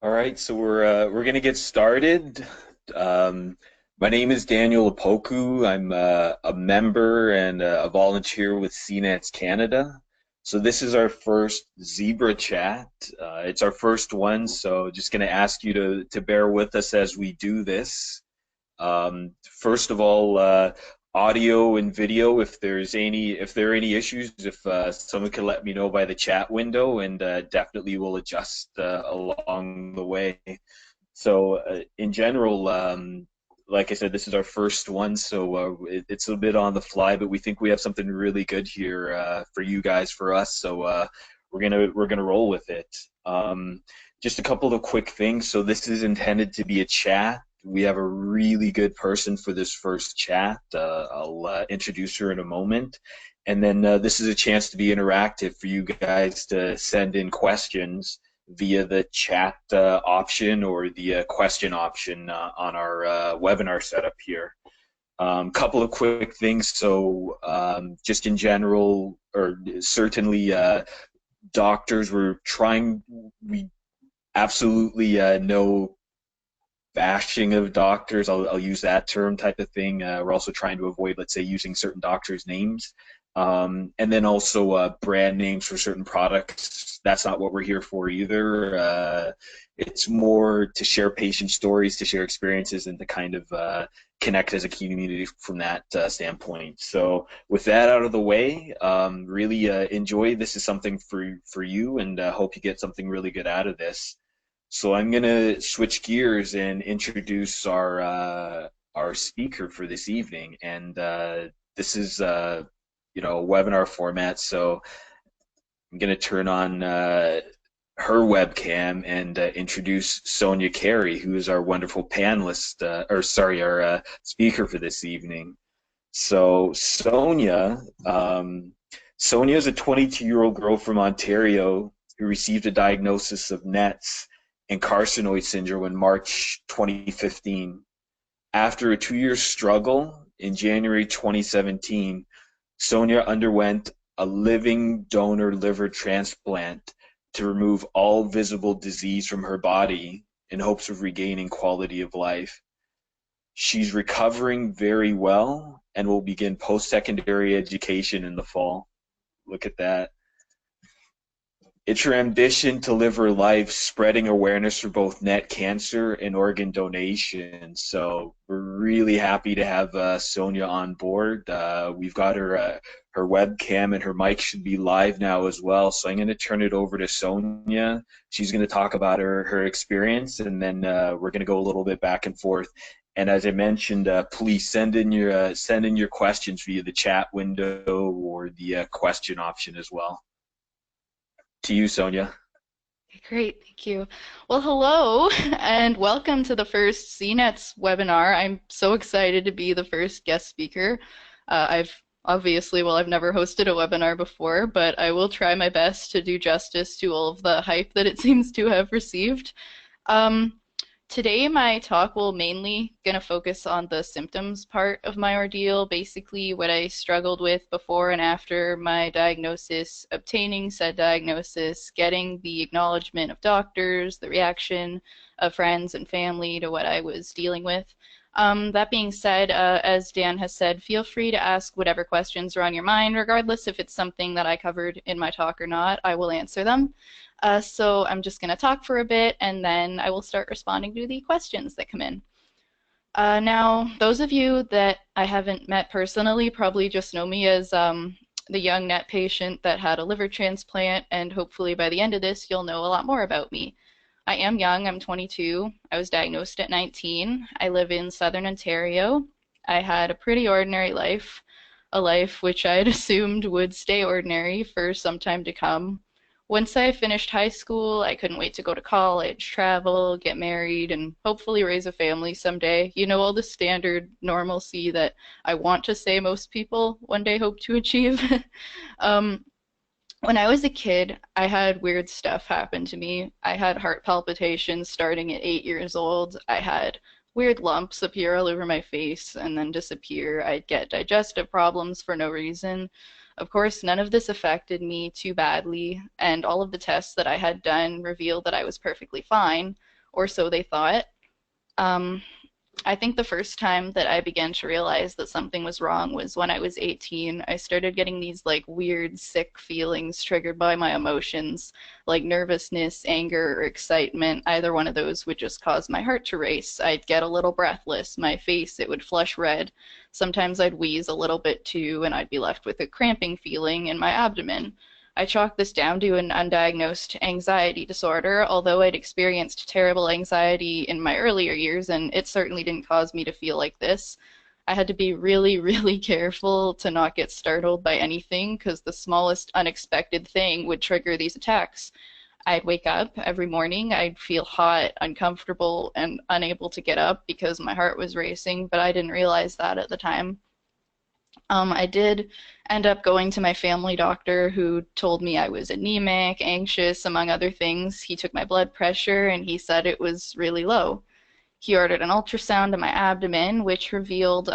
All right, so we're gonna get started. Um, my name is Daniel Opoku. I'm a member and a volunteer with CNETS Canada. So this is our first Zebra chat. It's our first one, so just gonna ask you to bear with us as we do this. First of all, audio and video, if there are any issues, if someone can let me know by the chat window, and definitely will adjust along the way. So in general, like I said, this is our first one, so it's a bit on the fly, but we think we have something really good here for you guys, for us. So we're gonna roll with it. Just a couple of quick things. So this is intended to be a chat. We have a really good person for this first chat. I'll introduce her in a moment. And then this is a chance to be interactive for you guys to send in questions via the chat option or the question option on our webinar setup here. Couple of quick things. So just in general, or certainly doctors, we absolutely no bashing of doctors. I'll use that term type of thing. We're also trying to avoid, let's say, using certain doctors' names. And then also brand names for certain products. That's not what we're here for either. It's more to share patient stories, to share experiences, and to kind of connect as a community from that standpoint. So with that out of the way, really enjoy. This is something for you, and hope you get something really good out of this. So I'm gonna switch gears and introduce our speaker for this evening, and this is a webinar format. So I'm gonna turn on her webcam and introduce Sonya Carrie, who is our wonderful panelist, or sorry, our speaker for this evening. So Sonya is a 22-year-old girl from Ontario who received a diagnosis of NETs and carcinoid syndrome in March 2015. After a 2-year struggle, in January 2017, Sonya underwent a living donor liver transplant to remove all visible disease from her body in hopes of regaining quality of life. She's recovering very well and will begin post-secondary education in the fall. Look at that. It's her ambition to live her life spreading awareness for both NET cancer and organ donation. So we're really happy to have Sonya on board. We've got her webcam and her mic should be live now as well. So I'm going to turn it over to Sonya. She's going to talk about her experience, and then we're going to go a little bit back and forth. And as I mentioned, please send in your questions via the chat window or the question option as well. To you, Sonya. Great, thank you. Well, hello, and welcome to the first CNETS webinar. I'm so excited to be the first guest speaker. I've never hosted a webinar before, but I will try my best to do justice to all of the hype that it seems to have received. Um, Today, my talk will mainly gonna focus on the symptoms part of my ordeal, basically what I struggled with before and after my diagnosis, obtaining said diagnosis, getting the acknowledgement of doctors, the reaction of friends and family to what I was dealing with. That being said, as Dan has said, feel free to ask whatever questions are on your mind, regardless if it's something that I covered in my talk or not, I will answer them. So I'm just going to talk for a bit and then I will start responding to the questions that come in. Now, those of you that I haven't met personally probably just know me as the young NET patient that had a liver transplant, and hopefully by the end of this you'll know a lot more about me. I am young, I'm 22. I was diagnosed at 19. I live in Southern Ontario. I had a pretty ordinary life, a life which I had assumed would stay ordinary for some time to come. Once I finished high school, I couldn't wait to go to college, travel, get married, and hopefully raise a family someday. You know, all the standard normalcy that I want to say most people one day hope to achieve. um, when I was a kid, I had weird stuff happen to me. I had heart palpitations starting at 8 years old. I had weird lumps appear all over my face and then disappear. I'd get digestive problems for no reason. Of course, none of this affected me too badly, and all of the tests that I had done revealed that I was perfectly fine. or so they thought. Um, I think the first time that I began to realize that something was wrong was when I was 18. I started getting these like weird, sick feelings triggered by my emotions, like nervousness, anger, or excitement. Either one of those would just cause my heart to race. I'd get a little breathless. My face, it would flush red. Sometimes I'd wheeze a little bit too, and I'd be left with a cramping feeling in my abdomen. I chalked this down to an undiagnosed anxiety disorder, although I'd experienced terrible anxiety in my earlier years, and it certainly didn't cause me to feel like this. I had to be really, really careful to not get startled by anything because the smallest unexpected thing would trigger these attacks. I'd wake up every morning, I'd feel hot, uncomfortable, and unable to get up because my heart was racing, but I didn't realize that at the time. I did end up going to my family doctor who told me I was anemic, anxious, among other things. He took my blood pressure and he said it was really low. He ordered an ultrasound of my abdomen, which revealed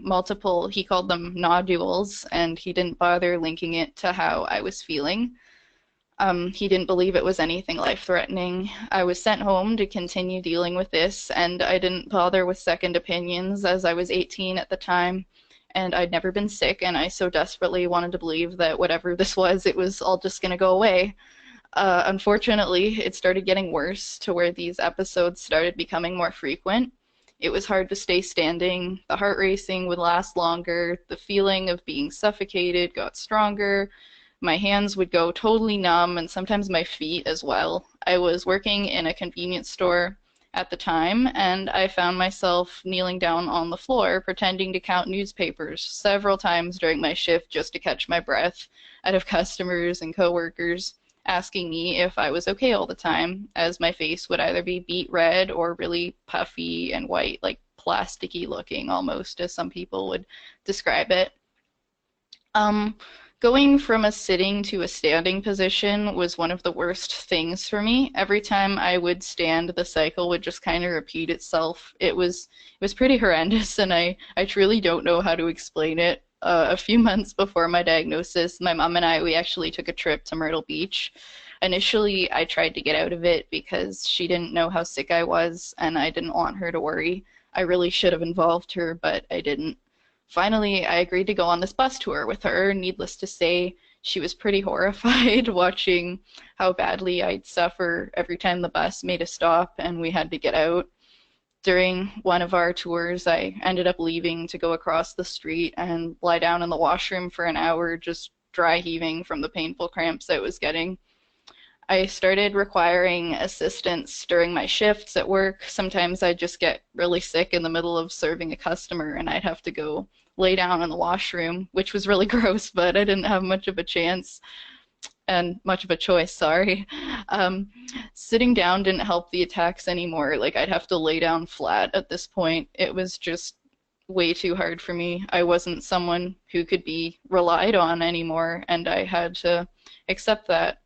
multiple, he called them nodules, and he didn't bother linking it to how I was feeling. He didn't believe it was anything life-threatening. I was sent home to continue dealing with this, and I didn't bother with second opinions as I was 18 at the time, and I'd never been sick, and I so desperately wanted to believe that whatever this was, it was all just going to go away. Unfortunately, it started getting worse to where these episodes started becoming more frequent. It was hard to stay standing, the heart racing would last longer, the feeling of being suffocated got stronger, my hands would go totally numb, and sometimes my feet as well. I was working in a convenience store at the time, and I found myself kneeling down on the floor pretending to count newspapers several times during my shift just to catch my breath out of customers and coworkers asking me if I was okay all the time, as my face would either be beet red or really puffy and white, like plasticky looking almost, as some people would describe it. Um, Going from a sitting to a standing position was one of the worst things for me. Every time I would stand, the cycle would just kind of repeat itself. It was pretty horrendous, and I truly don't know how to explain it. A few months before my diagnosis, my mom and I, we actually took a trip to Myrtle Beach. Initially, I tried to get out of it because she didn't know how sick I was, and I didn't want her to worry. I really should have involved her, but I didn't. Finally, I agreed to go on this bus tour with her. Needless to say, she was pretty horrified watching how badly I'd suffer every time the bus made a stop and we had to get out. During one of our tours, I ended up leaving to go across the street and lie down in the washroom for an hour, just dry heaving from the painful cramps I was getting. I started requiring assistance during my shifts at work. Sometimes I'd just get really sick in the middle of serving a customer and I'd have to go lay down in the washroom, which was really gross, but I didn't have much of a chance and much of a choice, sorry. Um, Sitting down didn't help the attacks anymore. Like I'd have to lay down flat at this point. It was just way too hard for me. I wasn't someone who could be relied on anymore, and I had to accept that.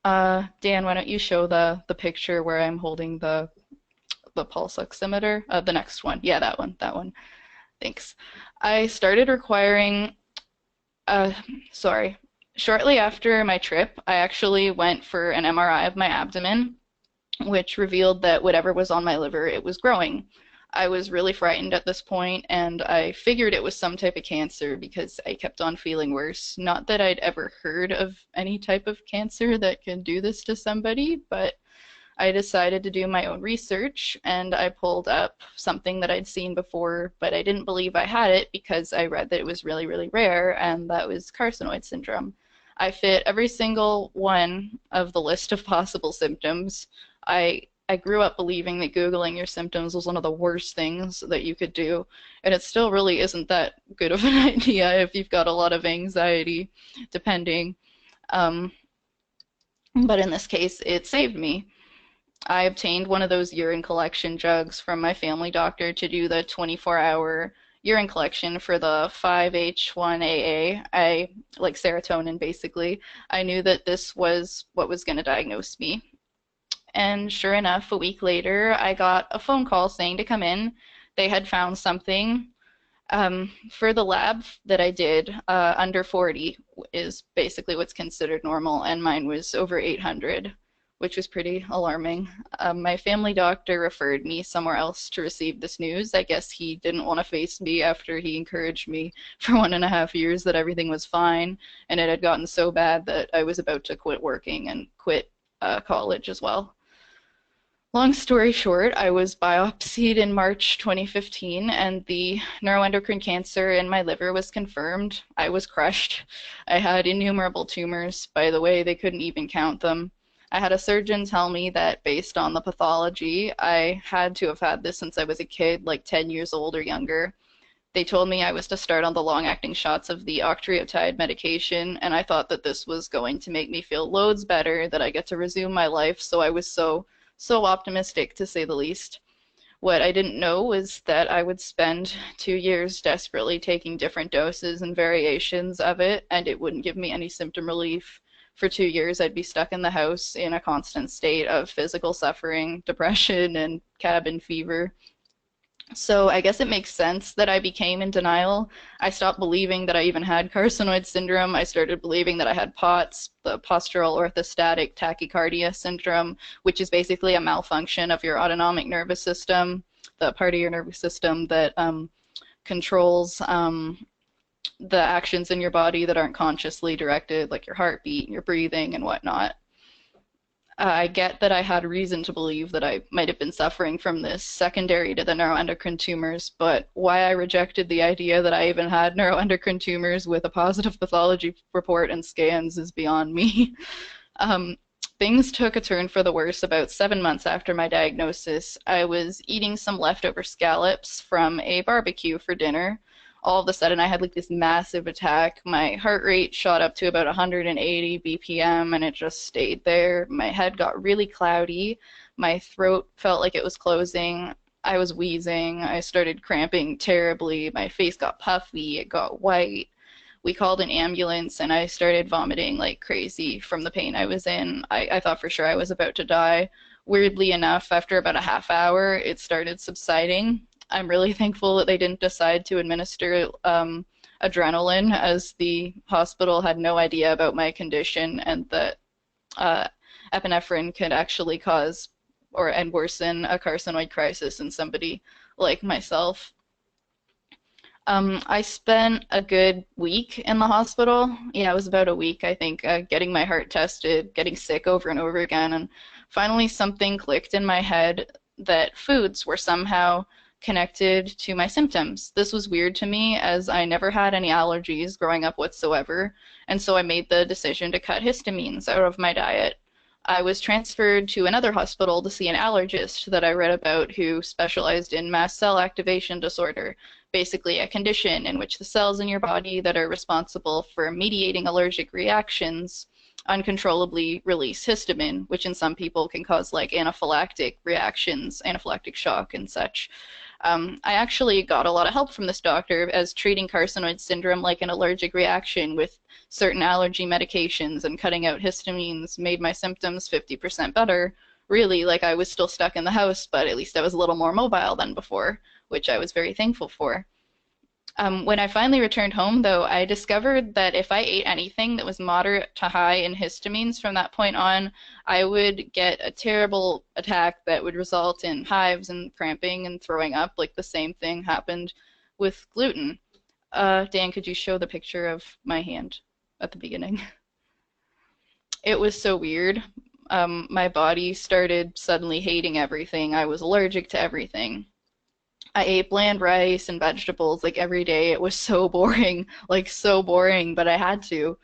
Dan, why don't you show the picture where I'm holding the pulse oximeter? The next one. Yeah, that one, that one. Thanks. I started requiring, uh, sorry, shortly after my trip, I actually went for an MRI of my abdomen, which revealed that whatever was on my liver, it was growing. I was really frightened at this point, and I figured it was some type of cancer because I kept on feeling worse. Not that I'd ever heard of any type of cancer that can do this to somebody, but I decided to do my own research and I pulled up something that I'd seen before, but I didn't believe I had it because I read that it was really, really rare, and that was carcinoid syndrome. I fit every single one of the list of possible symptoms. I grew up believing that Googling your symptoms was one of the worst things that you could do, and it still really isn't that good of an idea if you've got a lot of anxiety, depending. Um, but in this case, it saved me. I obtained one of those urine collection jugs from my family doctor to do the 24-hour urine collection for the 5-HT1AA. I like serotonin basically. I knew that this was what was going to diagnose me. And sure enough, a week later, I got a phone call saying to come in. They had found something. For the lab that I did, under 40 is basically what's considered normal, and mine was over 800. which was pretty alarming. My family doctor referred me somewhere else to receive this news. I guess he didn't want to face me after he encouraged me for 1.5 years that everything was fine, and it had gotten so bad that I was about to quit working and quit college as well. Long story short, I was biopsied in March 2015, and the neuroendocrine cancer in my liver was confirmed. I was crushed. I had innumerable tumors. By the way, they couldn't even count them. I had a surgeon tell me that based on the pathology, I had to have had this since I was a kid, like 10 years old or younger. They told me I was to start on the long-acting shots of the octreotide medication, and I thought that this was going to make me feel loads better, that I get to resume my life, so I was so optimistic, to say the least. What I didn't know was that I would spend 2 years desperately taking different doses and variations of it, and it wouldn't give me any symptom relief. For 2 years, I'd be stuck in the house in a constant state of physical suffering, depression, and cabin fever. So I guess it makes sense that I became in denial. I stopped believing that I even had carcinoid syndrome. I started believing that I had POTS, the postural orthostatic tachycardia syndrome, which is basically a malfunction of your autonomic nervous system, the part of your nervous system that controls the actions in your body that aren't consciously directed, like your heartbeat, your breathing, and whatnot. I get that I had reason to believe that I might have been suffering from this secondary to the neuroendocrine tumors, but why I rejected the idea that I even had neuroendocrine tumors with a positive pathology report and scans is beyond me. Um, Things took a turn for the worse about 7 months after my diagnosis. I was eating some leftover scallops from a barbecue for dinner. All of a sudden, I had like this massive attack. My heart rate shot up to about 180 BPM and it just stayed there. My head got really cloudy. My throat felt like it was closing. I was wheezing. I started cramping terribly. My face got puffy. It got white. We called an ambulance and I started vomiting like crazy from the pain I was in. I thought for sure I was about to die. Weirdly enough, after about a half hour, it started subsiding. I'm really thankful that they didn't decide to administer adrenaline, as the hospital had no idea about my condition and that uh, epinephrine could actually cause or and worsen a carcinoid crisis in somebody like myself. I spent a good week in the hospital. Yeah, it was about a week, I think, getting my heart tested, getting sick over and over again, and finally something clicked in my head that foods were somehow connected to my symptoms. This was weird to me as I never had any allergies growing up whatsoever, and so I made the decision to cut histamines out of my diet. I was transferred to another hospital to see an allergist that I read about who specialized in mast cell activation disorder, basically a condition in which the cells in your body that are responsible for mediating allergic reactions uncontrollably release histamine, which in some people can cause like anaphylactic reactions, anaphylactic shock and such. I actually got a lot of help from this doctor as treating carcinoid syndrome like an allergic reaction with certain allergy medications and cutting out histamines made my symptoms 50% better. Really, like I was still stuck in the house, but at least I was a little more mobile than before, which I was very thankful for. When I finally returned home, though, I discovered that if I ate anything that was moderate to high in histamines from that point on, I would get a terrible attack that would result in hives and cramping and throwing up. Like the same thing happened with gluten. Dan, could you show the picture of my hand at the beginning? It was so weird. My body started suddenly hating everything. I was allergic to everything. I ate bland rice and vegetables like every day. It was so boring, like so boring, but I had to.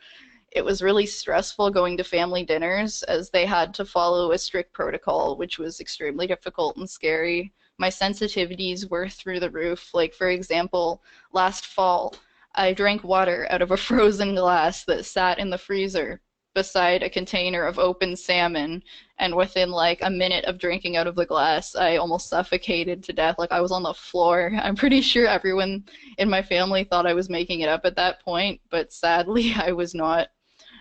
It was really stressful going to family dinners as they had to follow a strict protocol, which was extremely difficult and scary. My sensitivities were through the roof. Like, for example, last fall, I drank water out of a frozen glass that sat in the freezer beside a container of open salmon, and within like a minute of drinking out of the glass, I almost suffocated to death. Like I was on the floor. I'm pretty sure everyone in my family thought I was making it up at that point, but sadly I was not.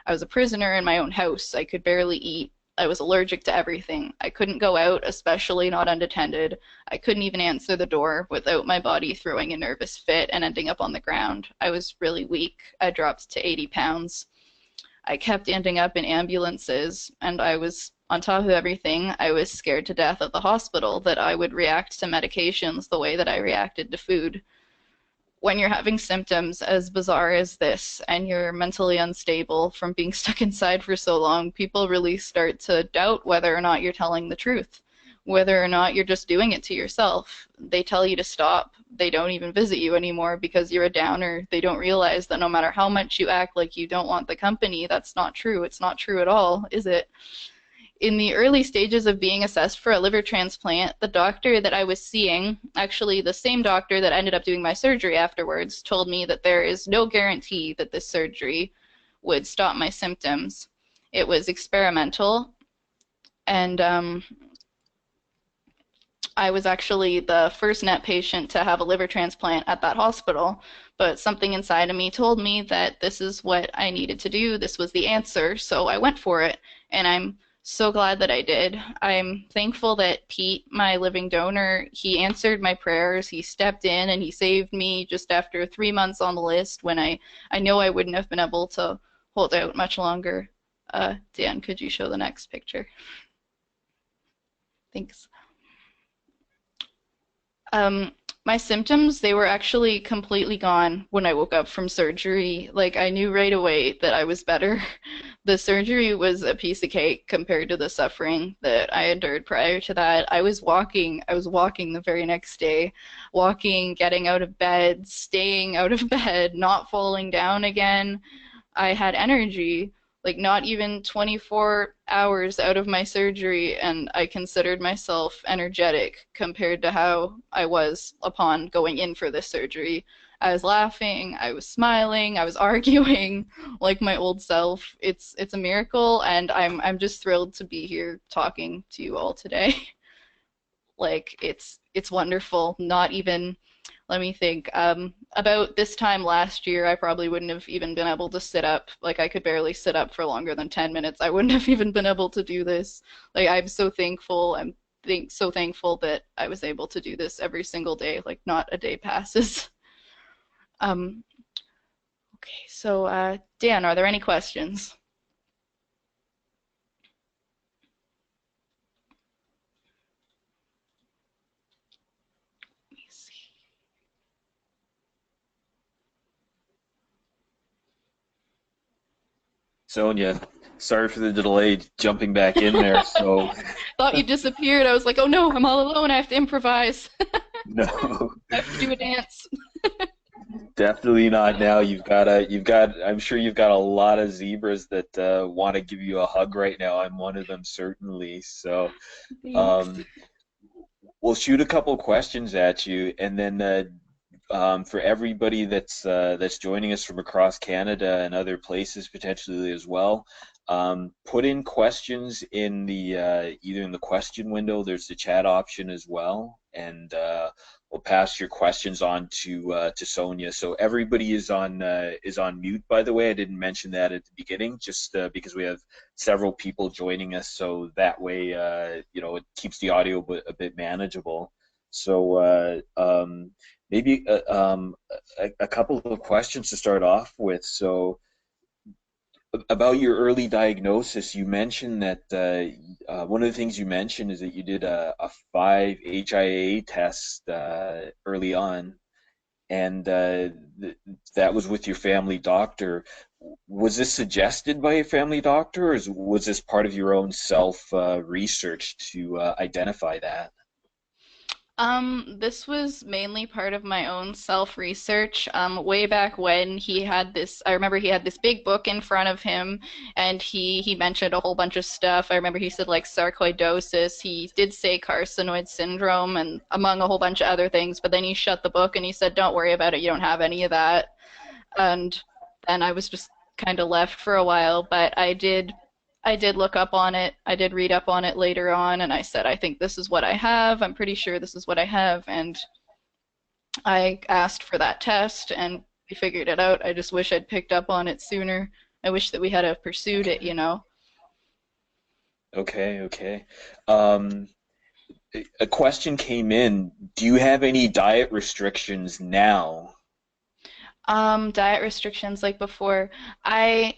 I was a prisoner in my own house. I could barely eat. I was allergic to everything. I couldn't go out, especially not unattended. I couldn't even answer the door without my body throwing a nervous fit and ending up on the ground. I was really weak. I dropped to 80 pounds. I kept ending up in ambulances, and I was, on top of everything, I was scared to death at the hospital that I would react to medications the way that I reacted to food. When you're having symptoms as bizarre as this and you're mentally unstable from being stuck inside for so long, people really start to doubt whether or not you're telling the truth, whether or not you're just doing it to yourself. They tell you to stop. They don't even visit you anymore because you're a downer. They don't realize that no matter how much you act like you don't want the company, that's not true. It's not true at all, is it? In the early stages of being assessed for a liver transplant, the doctor that I was seeing, actually the same doctor that ended up doing my surgery afterwards, told me that there is no guarantee that this surgery would stop my symptoms. It was experimental, and I was actually the first net patient to have a liver transplant at that hospital, but something inside of me told me that this is what I needed to do. This was the answer, so I went for it, and I'm so glad that I did. I'm thankful that Pete, my living donor, he answered my prayers. He stepped in and he saved me just after 3 months on the list when I know I wouldn't have been able to hold out much longer. Dan, could you show the next picture? Thanks. Um, my symptoms, they were actually completely gone when I woke up from surgery. Like, I knew right away that I was better. The surgery was a piece of cake compared to the suffering that I endured prior to that. I was walking the very next day, walking, getting out of bed, staying out of bed, not falling down again. I had energy, like not even 24 hours out of my surgery, and I considered myself energetic compared to how I was upon going in for this surgery. I was laughing, I was smiling, I was arguing like my old self. It's a miracle, and I'm just thrilled to be here talking to you all today. Like it's wonderful. Not even, let me think. About this time last year, I probably wouldn't have even been able to sit up. Like, I could barely sit up for longer than 10 minutes. I wouldn't have even been able to do this. Like, I'm so thankful. So thankful that I was able to do this every single day. Like, not a day passes. Um, okay, so Dan, are there any questions? Let me see. Sonya, sorry for the delay jumping back in there. So Thought you disappeared. I was like, oh no, I'm all alone. I have to improvise. no, I have to do a dance. definitely not now. I'm sure you've got a lot of zebras that want to give you a hug right now. I'm one of them certainly. So Thanks. um, we'll shoot a couple questions at you, and then for everybody that's joining us from across Canada and other places potentially as well. Put in questions in the either in the question window. There's the chat option as well, and we'll pass your questions on to Sonya. So everybody is on mute. By the way, I didn't mention that at the beginning, just because we have several people joining us, so that way it keeps the audio a bit manageable. So maybe a couple of questions to start off with. So, about your early diagnosis, you mentioned that one of the things you mentioned is that you did a 5-HIA test early on, and that was with your family doctor. Was this suggested by a family doctor, or was this part of your own self research to identify that? This was mainly part of my own self-research. Way back when he had this, I remember he had this big book in front of him, and he mentioned a whole bunch of stuff. I remember he said like sarcoidosis. He did say carcinoid syndrome, and among a whole bunch of other things. But then he shut the book and he said, "Don't worry about it. You don't have any of that." And then I was just kind of left for a while, but I did look up on it. I did read up on it later on, and I said, I think this is what I have. I'm pretty sure this is what I have. And I asked for that test, and we figured it out. I just wish I'd picked up on it sooner. I wish that we had have pursued it. Okay, okay. Um, a question came in. Do you have any diet restrictions now? Diet restrictions like before. I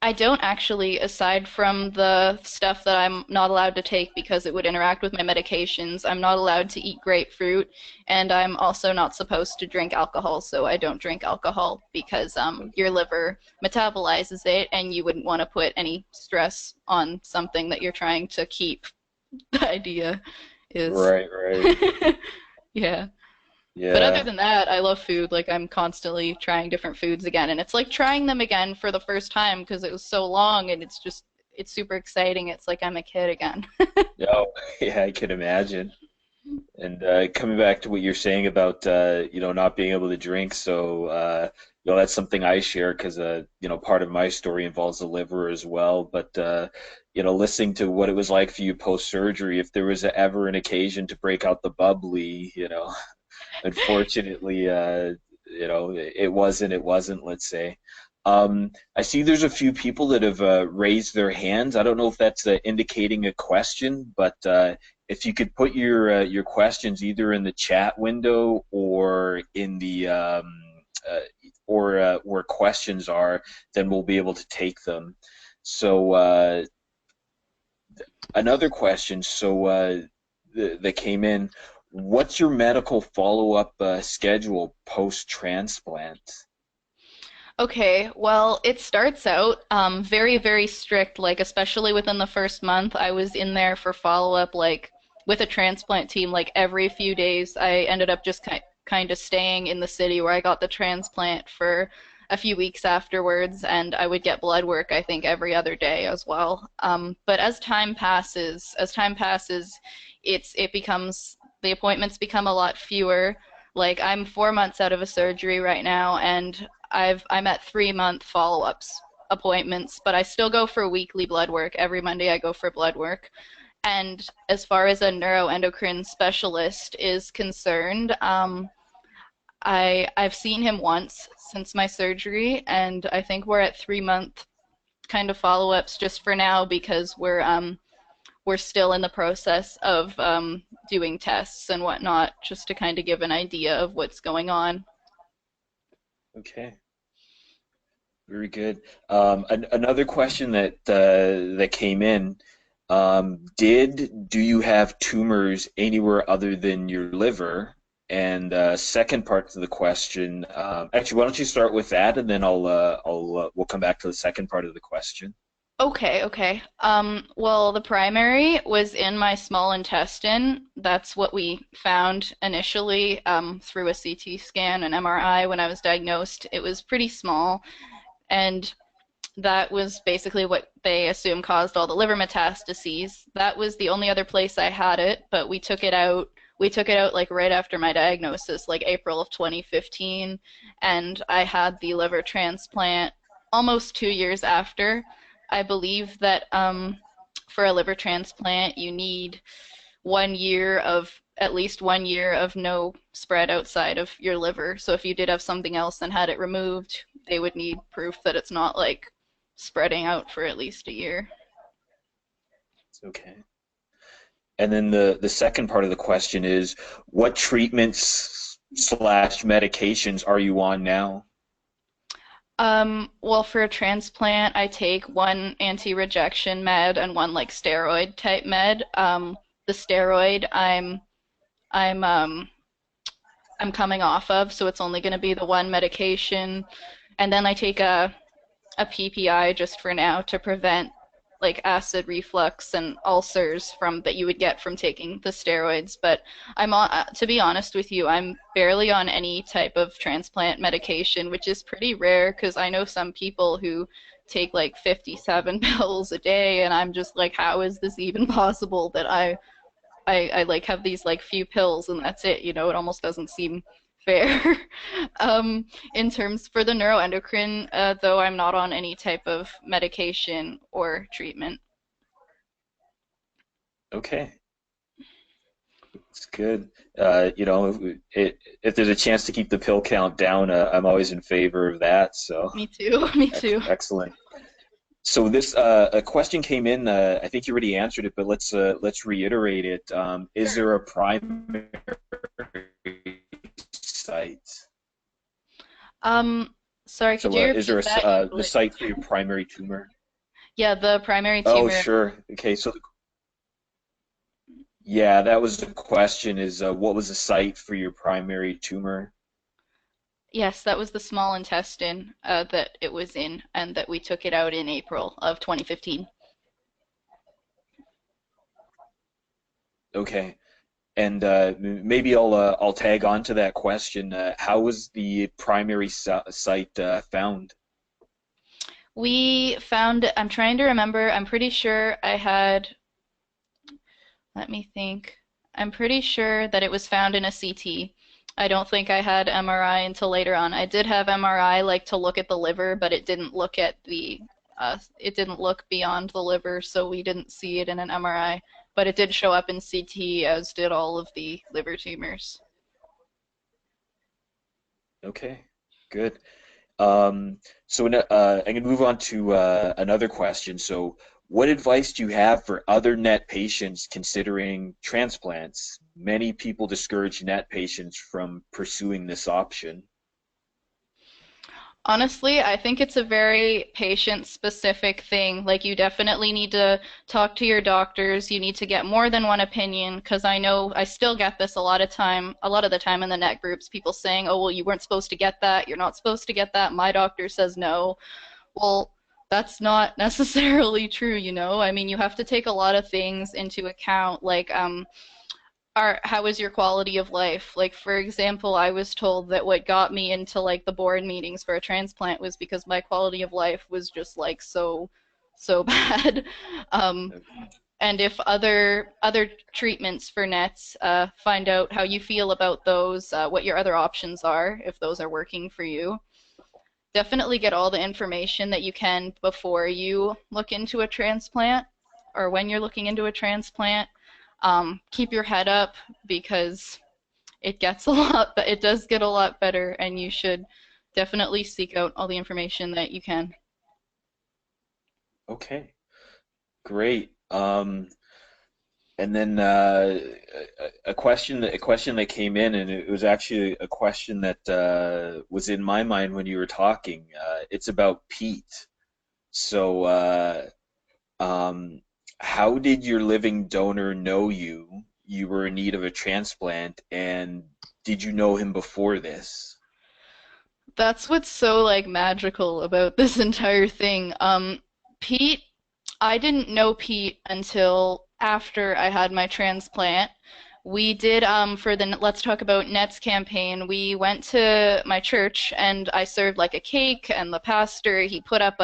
I don't actually, aside from the stuff that I'm not allowed to take because it would interact with my medications. I'm not allowed to eat grapefruit, and I'm also not supposed to drink alcohol, so I don't drink alcohol because Okay. your liver metabolizes it, and you wouldn't want to put any stress on something that you're trying to keep. The idea is, Right, right. yeah. But other Yeah. than that, I love food. Like I'm constantly trying different foods again, and it's like trying them again for the first time because it was so long, and it's super exciting. It's like I'm a kid again. Oh, yeah, I can imagine. And coming back to what you're saying about not being able to drink, so that's something I share because part of my story involves the liver as well. But listening to what it was like for you post surgery, if there was ever an occasion to break out the bubbly, unfortunately, it wasn't, let's say. I see there's a few people that have raised their hands. I don't know if that's indicating a question, but if you could put your questions either in the chat window or in the uh, or where questions are, then we'll be able to take them. So another question. So that came in. What's your medical follow-up schedule post-transplant? Okay, well, it starts out very, very strict, like especially within the first month. I was in there for follow-up, like with a transplant team, like every few days. I ended up just kind of staying in the city where I got the transplant for a few weeks afterwards, and I would get blood work, I think, every other day as well. But as time passes, it becomes the appointments become a lot fewer. Like I'm 4 months out of a surgery right now, and I'm at 3 month follow-ups appointments, but I still go for weekly blood work. Every Monday I go for blood work. And as far as a neuroendocrine specialist is concerned, I've seen him once since my surgery, and I think we're at 3 month kind of follow-ups just for now because we're still in the process of doing tests and whatnot, just to kind of give an idea of what's going on. Okay, very good. Another question that came in, do you have tumors anywhere other than your liver? And second part to the question, actually, why don't you start with that, and then we'll come back to the second part of the question. Okay, okay. Well, the primary was in my small intestine. That's what we found initially through a CT scan and MRI when I was diagnosed. It was pretty small, and that was basically what they assume caused all the liver metastases. That was the only other place I had it, but we took it out. We took it out like right after my diagnosis, like April of 2015, and I had the liver transplant almost 2 years after. I believe that for a liver transplant, you need 1 year of at least 1 year of no spread outside of your liver. So if you did have something else and had it removed, they would need proof that it's not like spreading out for at least a year. Okay. And then the second part of the question is, what treatments slash medications are you on now? Well, for a transplant, I take one anti-rejection med and one like steroid type med. The steroid I'm I'm coming off of, so it's only going to be the one medication, and then I take a PPI just for now to prevent like acid reflux and ulcers from that you would get from taking the steroids. But to be honest with you, I'm barely on any type of transplant medication, which is pretty rare because I know some people who take like 57 pills a day, and I'm just like, how is this even possible that I like have these like few pills and that's it, it almost doesn't seem fair. In terms for the neuroendocrine, though I'm not on any type of medication or treatment. Okay, it's good. If there's a chance to keep the pill count down, I'm always in favor of that. So Me too, me too. excellent. So this a question came in. I think you already answered it, but let's reiterate it. Is Sure. there a primary site? Sorry, could So, you is there repeat that? You the glitched. site for your primary tumor? Yeah, the primary Oh, tumor. sure. Okay, so yeah, that was the question is what was the site for your primary tumor? Yes, that was the small intestine that it was in, and that we took it out in April of 2015. Okay. And maybe I'll tag on to that question. How was the primary site found? We found, I'm trying to remember, I'm pretty sure I had, let me think, I'm pretty sure that it was found in a CT. I don't think I had MRI until later on. I did have MRI like to look at the liver, but it didn't look at it didn't look beyond the liver, so we didn't see it in an MRI. But it did show up in CT, as did all of the liver tumors. Okay, good. So I'm going to move on to another question. So, what advice do you have for other NET patients considering transplants? Many people discourage NET patients from pursuing this option. Honestly, I think it's a very patient-specific thing. Like, you definitely need to talk to your doctors. You need to get more than one opinion, because I know I still get this a lot of the time in the net groups, people saying, "Oh, well, you weren't supposed to get that. You're not supposed to get that. My doctor says no." Well, that's not necessarily true, you know? I mean, you have to take a lot of things into account, like how is your quality of life? Like, for example, I was told that what got me into like the board meetings for a transplant was because my quality of life was just like so bad. Um, Okay. and if other treatments for nets, find out how you feel about those, what your other options are, if those are working for you. Definitely get all the information that you can before you look into a transplant or when you're looking into a transplant. Keep your head up because it does get a lot better, and you should definitely seek out all the information that you can. Okay, great. And then a question that came in, and it was actually a question that was in my mind when you were talking. It's about Pete. So, um, how did your living donor know you were in need of a transplant, and did you know him before this? That's what's so like magical about this entire thing. Pete, I didn't know Pete until after I had my transplant. We did for the Let's Talk About Nets campaign, we went to my church and I served like a cake, and the pastor, he put up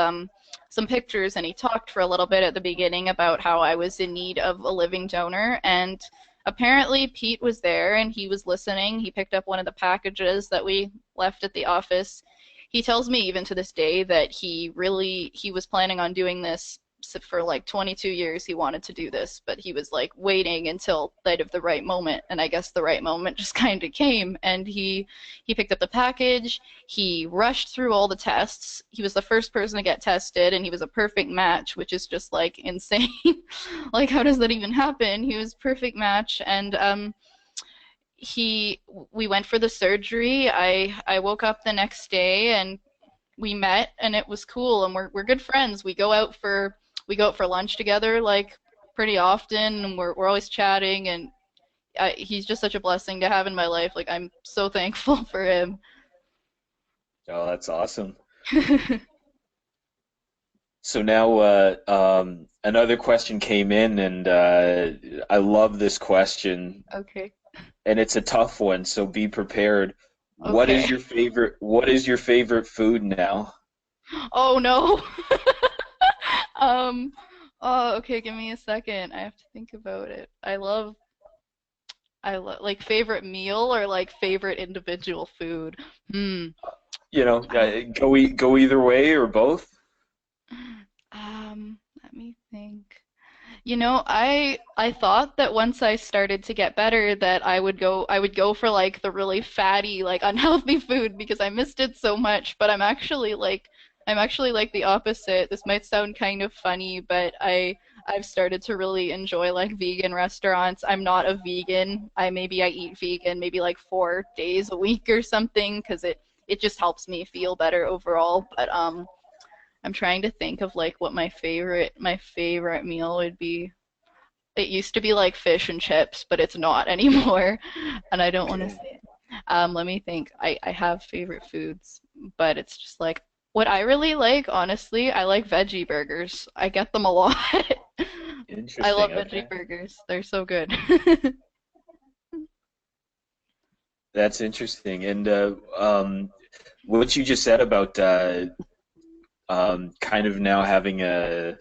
some pictures and he talked for a little bit at the beginning about how I was in need of a living donor, and apparently Pete was there and he was listening. He picked up one of the packages that we left at the office. He tells me even to this day that he was planning on doing this for like 22 years. He wanted to do this, but he was like waiting until the right moment, and I guess the right moment just kind of came, and he picked up the package. He rushed through all the tests. He was the first person to get tested, and he was a perfect match, which is just like insane. Like, how does that even happen? He was perfect match, and he we went for the surgery. I woke up the next day and we met, and it was cool, and we're good friends. We go out for lunch together like pretty often, and we're always chatting, and he's just such a blessing to have in my life. Like, I'm so thankful for him. Oh, that's awesome. So now, another question came in, and I love this question, Okay. and it's a tough one, so be prepared. Okay. What is your favorite food now? Oh no. um oh, okay, give me a second. I have to think about it. I love like favorite meal or like favorite individual food. Hmm. You know, Uh, go either way or both. Let me think. You know, I thought that once I started to get better that I would go for like the really fatty, like unhealthy food because I missed it so much, but I'm actually like the opposite. This might sound kind of funny, but I've started to really enjoy like vegan restaurants. I'm not a vegan. I eat vegan maybe like 4 days a week or something because it just helps me feel better overall. But I'm trying to think of like what my favorite meal would be. It used to be like fish and chips, but it's not anymore, and I don't want to Okay. say it. Let me think. I have favorite foods, but it's just like what I really like, honestly, I like veggie burgers. I get them a lot. I love Interesting. veggie Okay. burgers. They're so good. That's interesting. And what you just said about kind of now having a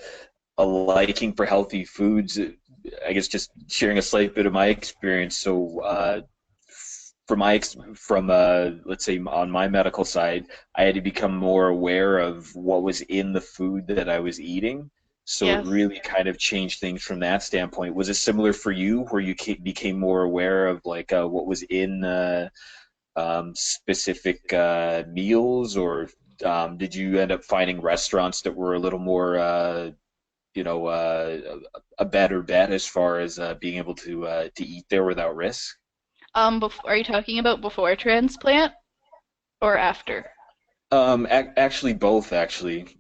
liking for healthy foods, I guess just sharing a slight bit of my experience. So, from let's say on my medical side, I had to become more aware of what was in the food that I was eating. So it Yes. really kind of changed things from that standpoint. Was it similar for you, where you became more aware of like what was in specific meals, or did you end up finding restaurants that were a little more, a better bet as far as being able to eat there without risk? Are you talking about before transplant or after? Actually, both actually.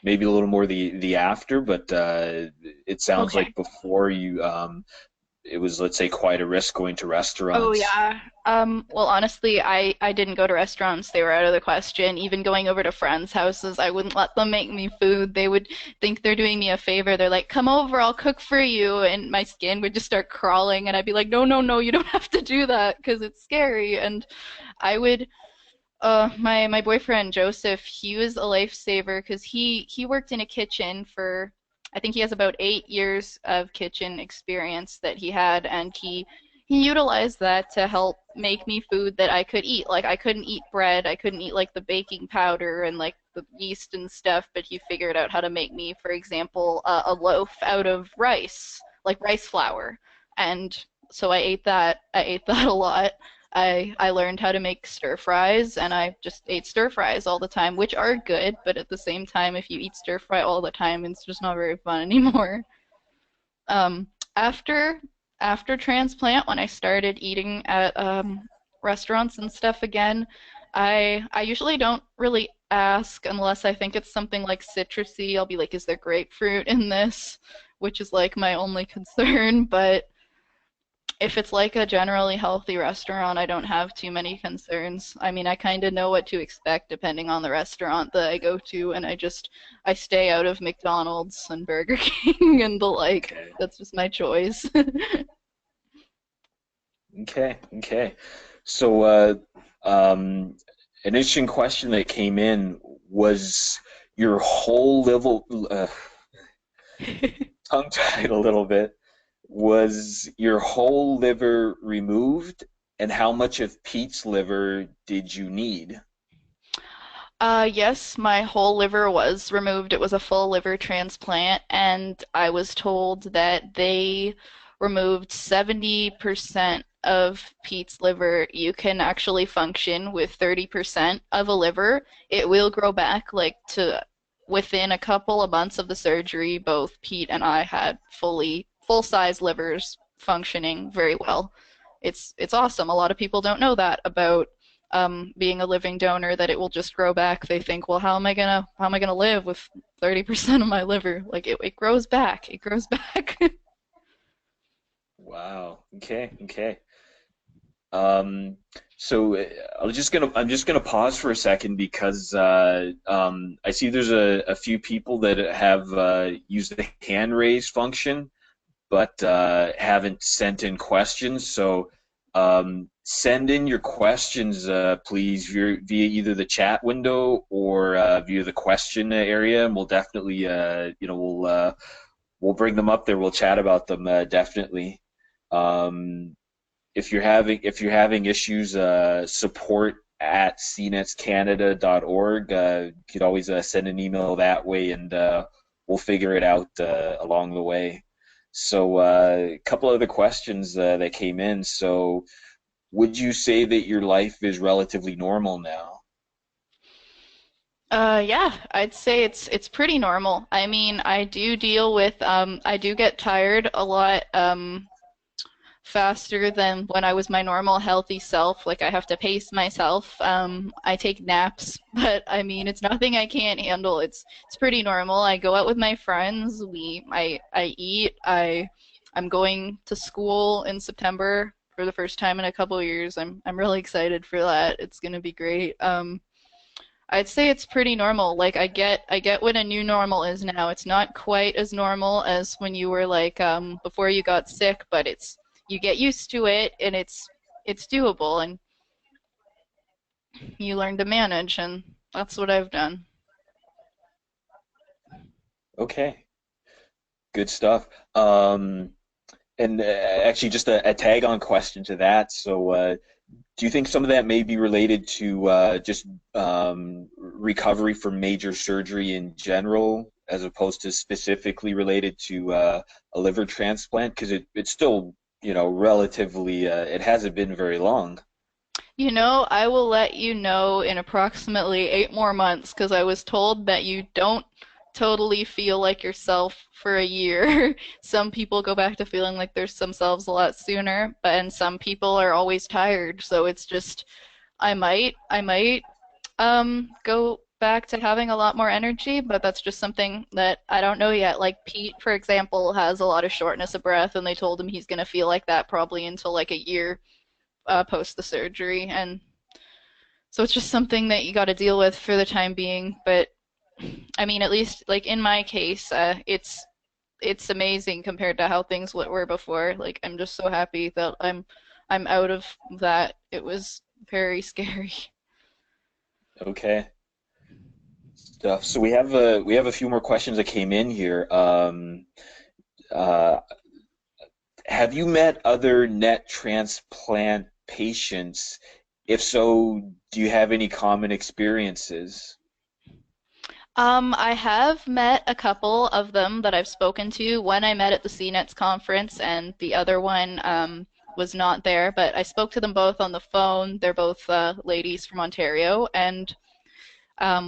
Maybe a little more the after, but it sounds Okay. like before it was, let's say, quite a risk going to Oh restaurants. yeah. Well, honestly, I didn't go to restaurants. They were out of the question. Even going over to friends' houses, I wouldn't let them make me food. They would think they're doing me a favor. They're like, "Come over, I'll cook for you." And my skin would just start crawling, and I'd be like, "No, no, no, you don't have to do that because it's scary." And I would my boyfriend Joseph, he was a lifesaver because he worked in a kitchen for, I think he has about 8 years of kitchen experience that he had, and he utilized that to help make me food that I could eat. Like I couldn't eat bread, I couldn't eat like the baking powder and like the yeast and stuff, but he figured out how to make me, for example, a loaf out of rice, like rice flour, and so I ate that. I ate that a lot. I learned how to make stir fries and I just ate stir fries all the time, which are good, but at the same time, if you eat stir fry all the time, it's just not very fun anymore. Um, after after transplant, when I started eating at restaurants and stuff again, I usually don't really ask unless I think it's something like citrusy. I'll be like, is there grapefruit in this? Which is like my only concern, but if it's like a generally healthy restaurant, I don't have too many concerns. I mean, I kind of know what to expect depending on the restaurant that I go to, and I stay out of McDonald's and Burger King and the like. Okay. That's just my choice. Okay. Okay. So, an interesting question that came in was your whole level, tongue-tied a little bit, was your whole liver removed, and how much of Pete's liver did you need? Yes, my whole liver was removed. It was a full liver transplant, and I was told that they removed 70% of Pete's liver. You can actually function with 30% of a liver. It will grow back like to within a couple of months of the surgery. Both Pete and I had full-size livers functioning very well. It's awesome. A lot of people don't know that about being a living donor, that it will just grow back. They think, well, how am I gonna live with 30% of my liver? Like it grows back. It grows back. Wow. Okay. Okay. Um, so I'm just gonna pause for a second because I see there's a few people that have used the hand raise function, but haven't sent in questions. So send in your questions, please, via either the chat window or via the question area, and we'll definitely, we'll bring them up there. We'll chat about them, definitely. Um, if you're having issues, support at cnetscanada.org. You could always send an email that way, and we'll figure it out along the way. So, a couple other questions that came in. So, would you say that your life is relatively normal now? Yeah, I'd say it's pretty normal. I mean, I do deal with I do get tired a lot faster than when I was my normal healthy self. Like I have to pace myself. I take naps, but I mean it's nothing I can't handle. It's pretty normal. I go out with my friends. I eat. I'm going to school in September for the first time in a couple of years. I'm really excited for that. It's gonna be great. I'd say it's pretty normal. Like I get what a new normal is now. It's not quite as normal as when you were like before you got sick, but it's you get used to it and it's doable and you learn to manage and that's what I've done. Okay, good stuff. And actually, just a tag-on question to that. So, do you think some of that may be related to just recovery from major surgery in general, as opposed to specifically related to a liver transplant? Because it's still, relatively, it hasn't been very long. You know, I will let you know in approximately 8 more months because I was told that you don't totally feel like yourself for a year. Some people go back to feeling like they're themselves a lot sooner, but and some people are always tired. So it's just I might go back to having a lot more energy, but that's just something that I don't know yet. Like Pete, for example, has a lot of shortness of breath, and they told him he's gonna feel like that probably until like a year post the surgery, and so it's just something that you got to deal with for the time being. But I mean, at least like in my case, it's amazing compared to how things were before. Like I'm just so happy that I'm out of that. It was very scary. Okay. Stuff. So we have a few more questions that came in here. Uh, have you met other net transplant patients? If so, do you have any common experiences? I have met a couple of them that I've spoken to. One I met at the CNETS conference, and the other one was not there, but I spoke to them both on the phone. They're both ladies from Ontario, and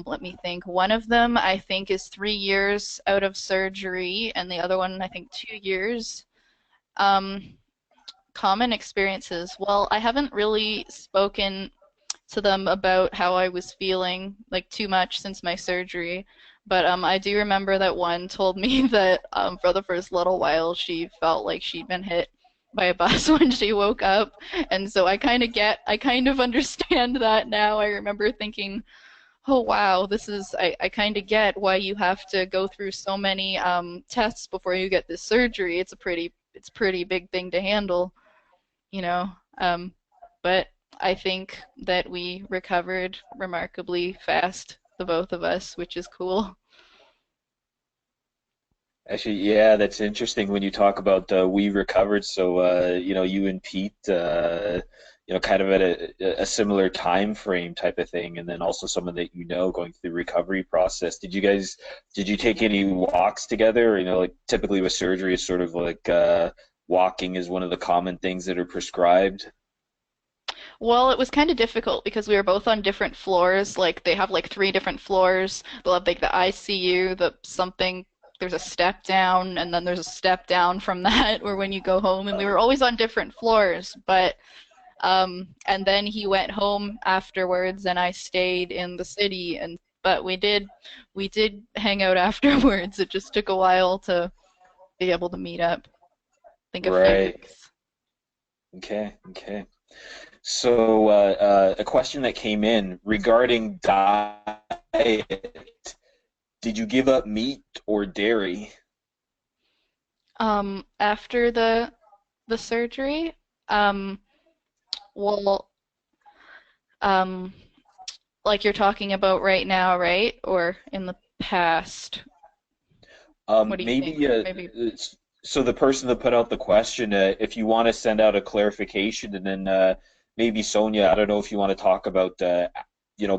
let me think. One of them I think is 3 years out of surgery, and the other one I think 2 years. Um, Common experiences. Well, I haven't really spoken to them about how I was feeling like too much since my surgery. But I do remember that one told me that for the first little while she felt like she'd been hit by a bus when she woke up. And so I kind of understand that now. I remember thinking, oh wow, I kind of get why you have to go through so many tests before you get this surgery. It's pretty big thing to handle, you know. Um, but I think that we recovered remarkably fast, the both of us, which is cool. Actually, yeah, that's interesting when you talk about we recovered. So, you and Pete, kind of at a similar time frame type of thing, and then also someone that going through the recovery process. Did you take any walks together? Like typically with surgery, it's sort of like walking is one of the common things that are prescribed. Well, it was kind of difficult because we were both on different floors. Like they have like three different floors. They'll have like the ICU, there's a step down, and then there's a step down from that, or when you go home. And we were always on different floors, but and then he went home afterwards, and I stayed in the city. And but we did hang out afterwards. It just took a while to be able to meet up. I think a few Right. weeks. Okay. Okay. So, a question that came in regarding diet. Did you give up meat or dairy? After the surgery, um, well, um, like you're talking about right now, right? Or in the past? What do you think? Maybe Maybe. so the person that put out the question, if you want to send out a clarification, and then maybe Sonia, I don't know if you want to talk about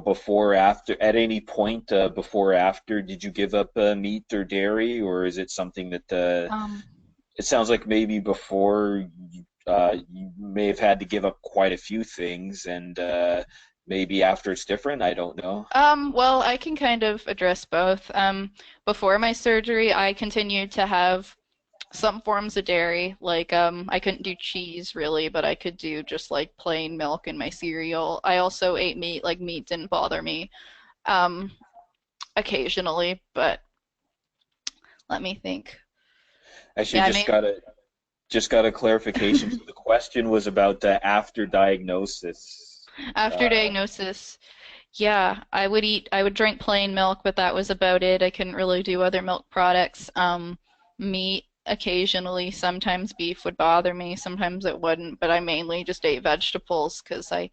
before, after, at any point before, after, did you give up meat or dairy, or is it something that Um, it sounds like maybe before you may have had to give up quite a few things, and maybe after it's different. I don't know. well, I can kind of address both. Before my surgery, I continued to have some forms of dairy, like I couldn't do cheese really, but I could do just like plain milk in my cereal. I also ate meat, like meat didn't bother me um occasionally, but let me think. Actually, Yeah, I made just got a clarification. So the question was about after diagnosis. after Uh, diagnosis. Yeah, I would drink plain milk, but that was about it. I couldn't really do other milk products. Meat occasionally, sometimes beef would bother me, sometimes it wouldn't, but I mainly just ate vegetables because I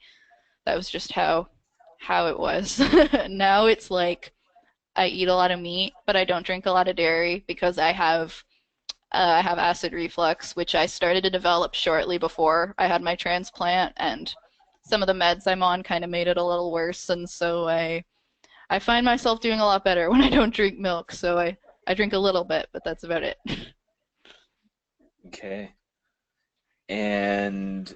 that was just how it was. Now it's like I eat a lot of meat, but I don't drink a lot of dairy because I have acid reflux, which I started to develop shortly before I had my transplant, and some of the meds I'm on kind of made it a little worse, and so I find myself doing a lot better when I don't drink milk, so I drink a little bit, but that's about it. okay. And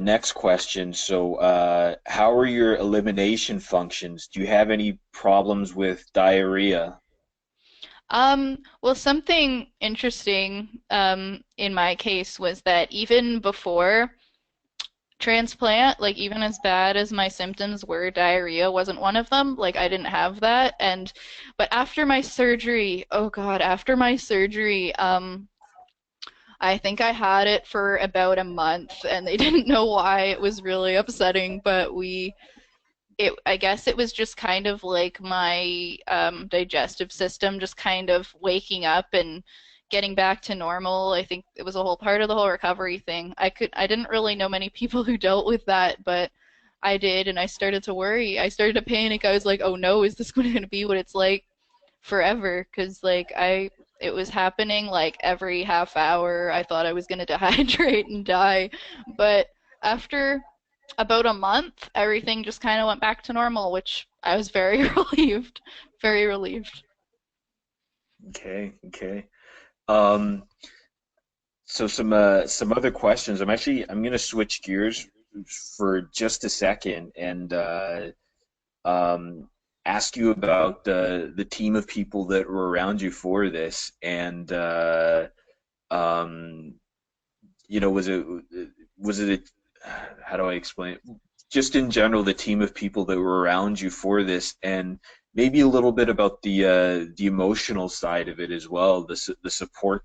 next question. So, how are your elimination functions? Do you have any problems with diarrhea? Well, something interesting in my case was that even before transplant, like even as bad as my symptoms were, diarrhea wasn't one of them. Like I didn't have that. And but after my surgery, oh God, after my surgery, I think I had it for about a month and they didn't know why. It was really upsetting, but I guess it was just kind of like my digestive system just kind of waking up and getting back to normal. I think it was a whole part of the whole recovery thing. I didn't really know many people who dealt with that, but I did, and I started to worry. I started to panic. I was like, oh no, is this going to be what it's like forever? Because like it was happening like every half hour. I thought I was going to dehydrate and die, but after about a month, everything just kind of went back to normal, which I was very relieved, very relieved. Okay, okay. Um, so some other questions. I'm gonna switch gears for just a second and um, ask you about the team of people that were around you for this, and um, was it how do I explain it? Just in general, the team of people that were around you for this, and maybe a little bit about the emotional side of it as well, the support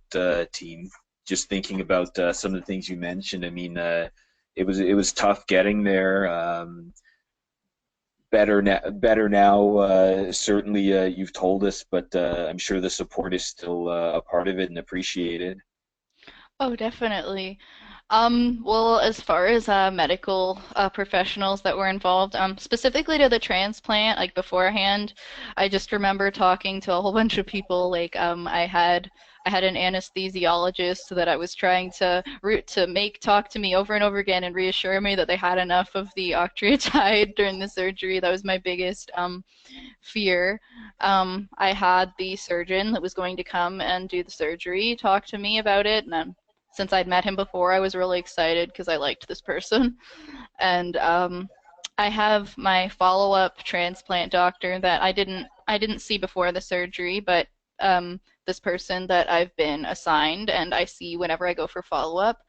team. Just thinking about some of the things you mentioned. I mean, it was tough getting there. Better now. Certainly, you've told us, but I'm sure the support is still a part of it and appreciated. Oh, definitely. Well, as far as medical professionals that were involved, specifically to the transplant, like beforehand, I just remember talking to a whole bunch of people. Like, I had an anesthesiologist that I was trying to root to make talk to me over and over again and reassure me that they had enough of the octreotide during the surgery. That was my biggest fear. I had the surgeon that was going to come and do the surgery talk to me about it, and since I'd met him before, I was really excited because I liked this person. And I have my follow-up transplant doctor that I didn't see before the surgery, but this person that I've been assigned and I see whenever I go for follow-up.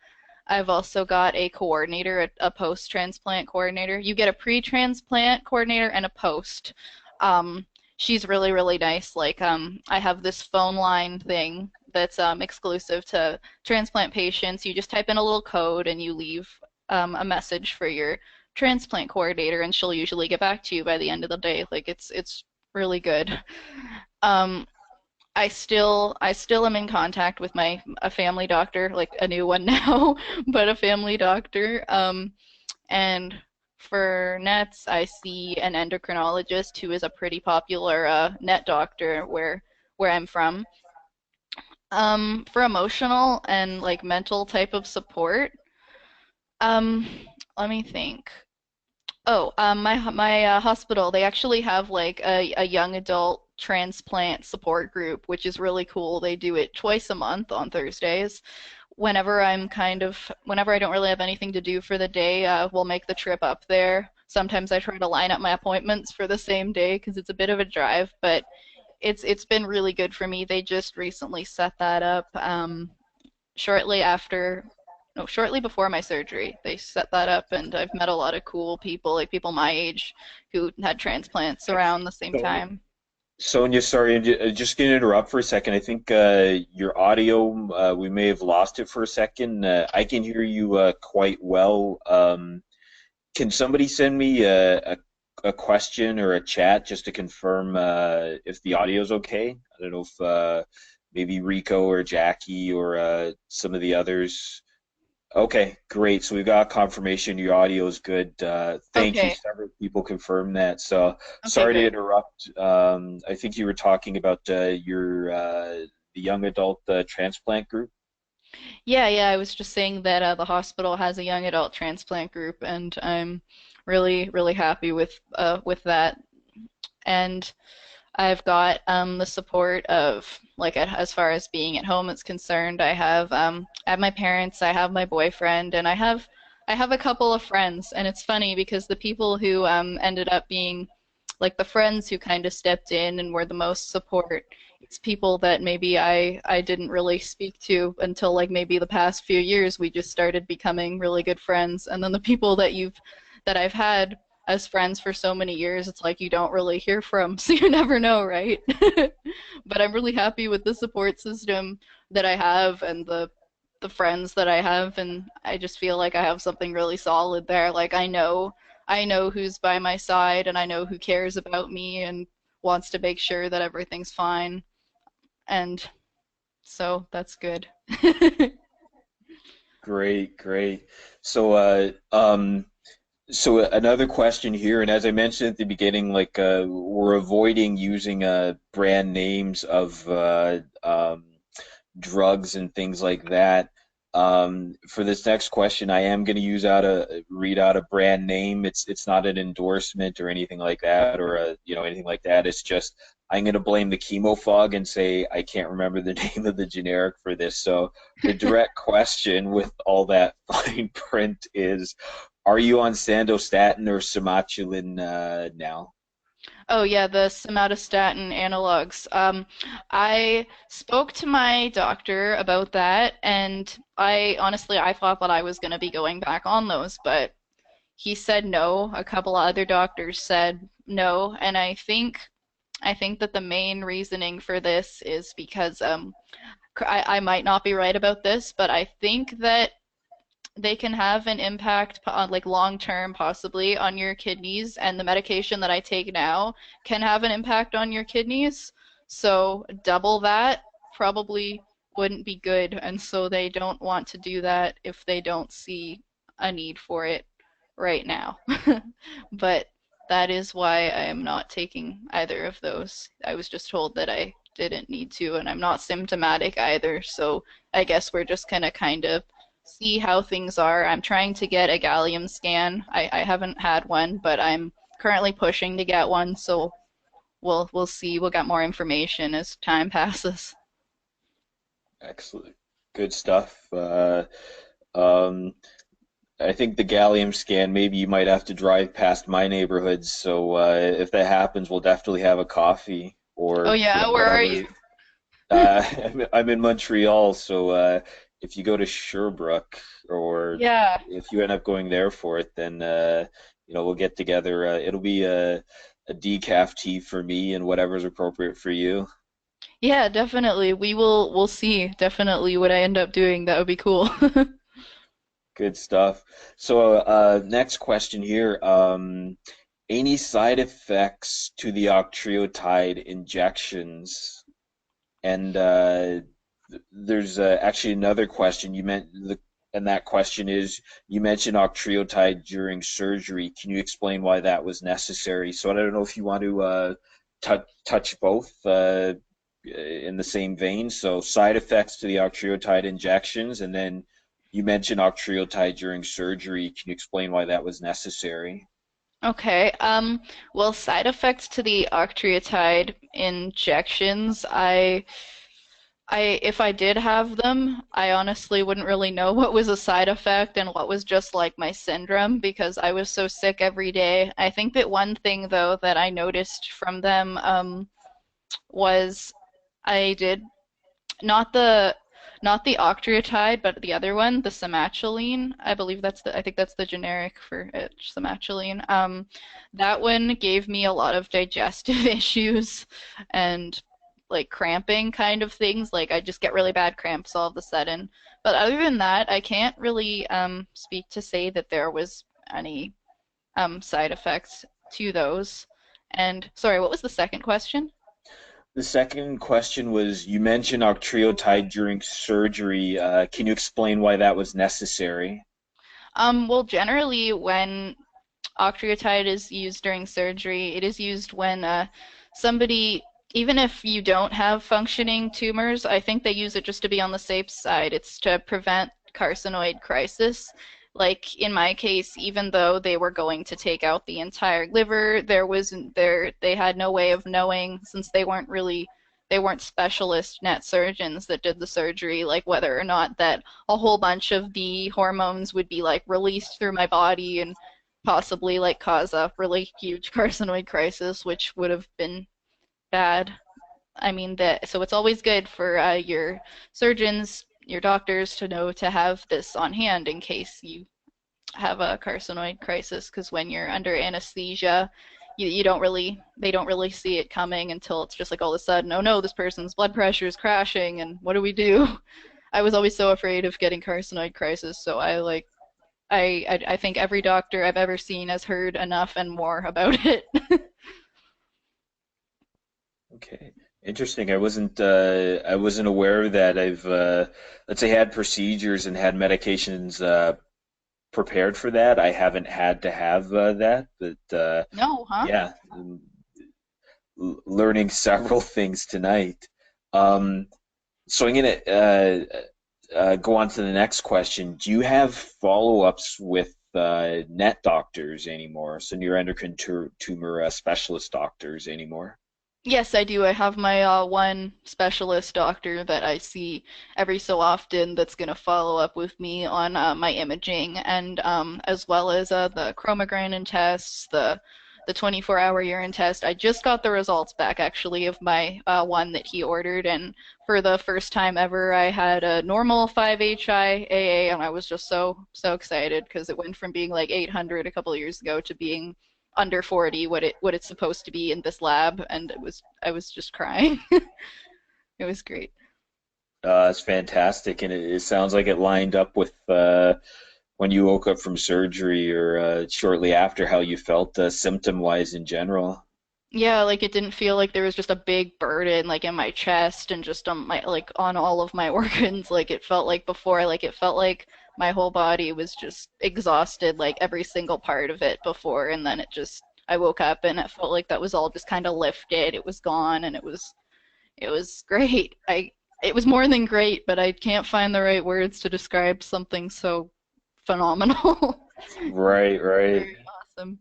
I've also got a coordinator, a post-transplant coordinator. You get a pre-transplant coordinator and a post. Um, she's really, really nice. Like, I have this phone line thing that's exclusive to transplant patients. You just type in a little code and you leave a message for your transplant coordinator, and she'll usually get back to you by the end of the day. Like, it's really good. Um, I still am in contact with my a family doctor, like a new one now, but a family doctor. And for nets, I see an endocrinologist who is a pretty popular net doctor where I'm from. For emotional and like mental type of support, um, let me think. Oh, my hospital, they actually have like a young adult transplant support group, which is really cool. They do it twice a month on Thursdays. Whenever I don't really have anything to do for the day, we'll make the trip up there. Sometimes I try to line up my appointments for the same day because it's a bit of a drive, but it's been really good for me. They just recently set that up shortly after no, shortly before my surgery. They set that up and I've met a lot of cool people, like people my age who had transplants around the same Sonia, time. Sonia, sorry, just going to interrupt for a second. I think your audio, we may have lost it for a second. I can hear you quite well. Can somebody send me a question or a chat just to confirm if the audio is okay? I don't know if maybe Rico or Jackie or some of the others. Okay, great. So we've got confirmation your audio is good. Thank you. Okay. Several people confirmed that. So Okay, sorry to great. interrupt. I think you were talking about your the young adult transplant group. Yeah, yeah, I was just saying that the hospital has a young adult transplant group and I'm really, really happy with that. And I've got the support of like as far as being at home is concerned. I have my parents, I have my boyfriend, and I have a couple of friends. And it's funny because the people who ended up being like the friends who kind of stepped in and were the most support, it's people that maybe I didn't really speak to until like maybe the past few years. We just started becoming really good friends, and then the people that I've had as friends for so many years, it's like you don't really hear from, so you never know, right? But I'm really happy with the support system that I have and the friends that I have, and I just feel like I have something really solid there. Like I know who's by my side and I know who cares about me and wants to make sure that everything's fine. And so that's good. Great, great. So so another question here, and as I mentioned at the beginning, like we're avoiding using brand names of drugs and things like that. For this next question, I am going to use out a read out a brand name. It's not an endorsement or anything like that, or anything like that. It's just I'm going to blame the chemo fog and say I can't remember the name of the generic for this. So the direct question with all that fine print is, are you on Sandostatin or Somatuline now? Oh yeah, the somatostatin analogs. I spoke to my doctor about that, and I honestly I thought that I was going to be going back on those, but he said no. A couple of other doctors said no, and I think that the main reasoning for this is because I might not be right about this, but I think that they can have an impact on like long term possibly on your kidneys, and the medication that I take now can have an impact on your kidneys. So double that probably wouldn't be good, and so they don't want to do that if they don't see a need for it right now. But that is why I am not taking either of those. I was just told that I didn't need to, and I'm not symptomatic either, so I guess we're just gonna kind of see how things are. I'm trying to get a gallium scan. I haven't had one, but I'm currently pushing to get one, so we'll see. We'll get more information as time passes. Excellent, good stuff. Um, I think the gallium scan, maybe you might have to drive past my neighborhoods. So if that happens, we'll definitely have a coffee Oh or yeah, where are whatever. you? I'm in Montreal, so if you go to Sherbrooke or Yeah. if you end up going there for it, then we'll get together. It'll be a decaf tea for me and whatever's appropriate for you. Yeah, definitely. We'll see definitely what I end up doing. That would be cool. Good stuff. So next question here. Any side effects to the octreotide injections? And there's actually another question. And that question is, you mentioned octreotide during surgery. Can you explain why that was necessary? So I don't know if you want to touch both in the same vein. So side effects to the octreotide injections, and then you mentioned octreotide during surgery. Can you explain why that was necessary? Okay. Well, side effects to the octreotide injections, if I did have them, I honestly wouldn't really know what was a side effect and what was just like my syndrome because I was so sick every day. I think that one thing though that I noticed from them, was I did not the octreotide, but the other one, the somatoline. I think that's the generic for it, somatoline. That one gave me a lot of digestive issues and like cramping kind of things. Like I just get really bad cramps all of a sudden. But other than that, I can't really speak to say that there was any side effects to those. And sorry, what was the second question? The second question was you mentioned octreotide during surgery. Can you explain why that was necessary? Well, generally, when octreotide is used during surgery, it is used when somebody, even if you don't have functioning tumors, I think they use it just to be on the safe side. It's to prevent carcinoid crisis. Like in my case, even though they were going to take out the entire liver, they had no way of knowing since they weren't specialist net surgeons that did the surgery, like whether or not that a whole bunch of the hormones would be like released through my body and possibly like cause a really huge carcinoid crisis, which would have been bad. I mean that so it's always good for your surgeons, your doctors to know to have this on hand in case you have a carcinoid crisis because when you're under anesthesia, you don't really they don't really see it coming until it's just like all of a sudden, oh no, this person's blood pressure is crashing and what do we do? I was always so afraid of getting carcinoid crisis, so I think every doctor I've ever seen has heard enough and more about it. Okay, interesting. I wasn't aware that I've let's say had procedures and had medications prepared for that. I haven't had to have that, but No, huh? yeah, learning several things tonight. Um, so I'm gonna go on to the next question. Do you have follow-ups with net doctors anymore? So neuroendocrine tumor specialist doctors anymore? Yes, I do. I have my one specialist doctor that I see every so often that's going to follow up with me on my imaging and as well as the chromogranin tests, the 24-hour urine test. I just got the results back actually of my one that he ordered, and for the first time ever, I had a normal 5-HIAA, and I was just so excited because it went from being like 800 a couple of years ago to being under 40 what it's supposed to be in this lab, and I was just crying. It was great. It's fantastic, and it sounds like it lined up with when you woke up from surgery or shortly after how you felt symptom-wise in general. Yeah, like it didn't feel like there was just a big burden like in my chest and just on my like on all of my organs like it felt like before, like it felt like my whole body was just exhausted, like every single part of it before, and then it just I woke up and it felt like that was all just kind of lifted. It was gone and it was great. I it was more than great, but I can't find the right words to describe something so phenomenal. Right, right. Very awesome.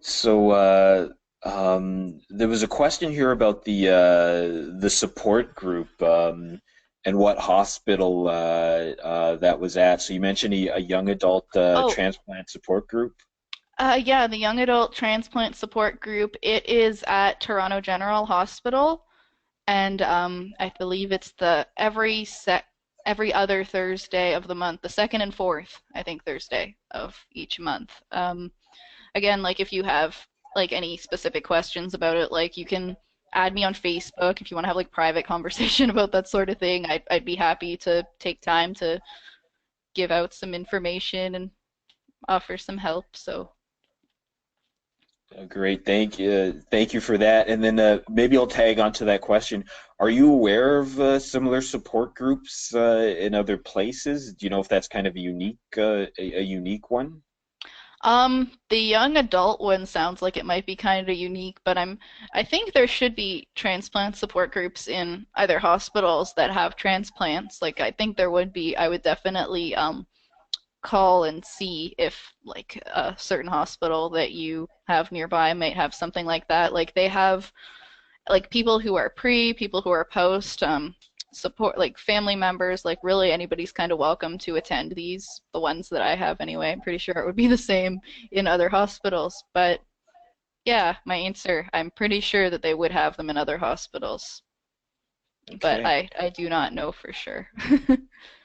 So there was a question here about the support group and what hospital that was at. So you mentioned a young adult Oh, transplant support group. yeah, the Young Adult Transplant Support Group. It is at Toronto General Hospital, and I believe it's the every other Thursday of the month, the second and fourth, I think, Thursday of each month. Again, like if you have like any specific questions about it, like you can add me on Facebook if you want to have like private conversation about that sort of thing. I'd be happy to take time to give out some information and offer some help. So Great, thank you for that. And then maybe I'll tag onto that question. Are you aware of similar support groups in other places? Do you know if that's kind of a unique one? The young adult one sounds like it might be kind of unique, but I think there should be transplant support groups in either hospitals that have transplants. Like I think there would be. I would definitely call and see if like a certain hospital that you have nearby might have something like that. Like they have like people who are pre, people who are post, support like family members, like really anybody's kind of welcome to attend these, the ones that I have anyway. I'm pretty sure it would be the same in other hospitals, but Yeah, my answer. I'm pretty sure that they would have them in other hospitals, but Okay. I do not know for sure.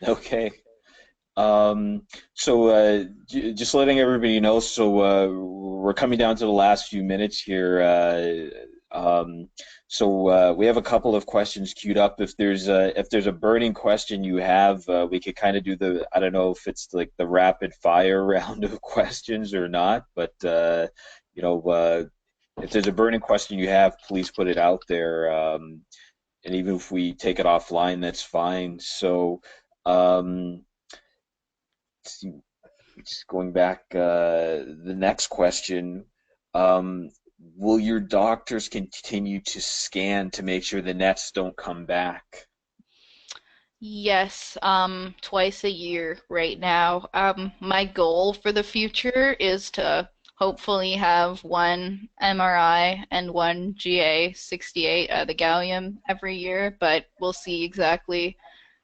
Okay. Um, so just letting everybody know, so we're coming down to the last few minutes here. We have a couple of questions queued up. If there's a burning question you have, we could kind of do the, I don't know if it's like the rapid fire round of questions or not, but you know, if there's a burning question you have, please put it out there. And even if we take it offline, that's fine. So. Um, see, just going back, the next question, um, will your doctors continue to scan to make sure the nets don't come back? Yes, twice a year right now. My goal for the future is to hopefully have one MRI and one GA68, the gallium every year, but we'll see exactly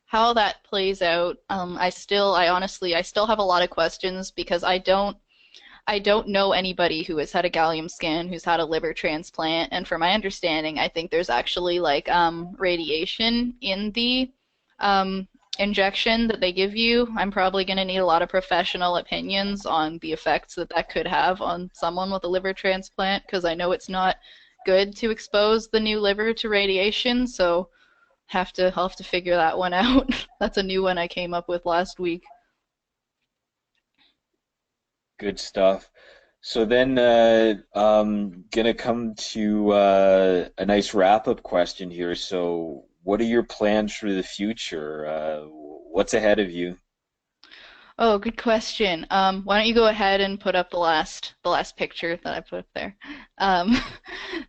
how that plays out. I still have a lot of questions because I don't know anybody who has had a gallium scan who's had a liver transplant, and from my understanding, I think there's actually like radiation in the um, injection that they give you. I'm probably going to need a lot of professional opinions on the effects that that could have on someone with a liver transplant because I know it's not good to expose the new liver to radiation, so I'll have to figure that one out. That's a new one I came up with last week. Good stuff. So then, gonna come to a nice wrap-up question here. So, what are your plans for the future? What's ahead of you? Oh, good question. Why don't you go ahead and put up the last picture that I put up there? Um,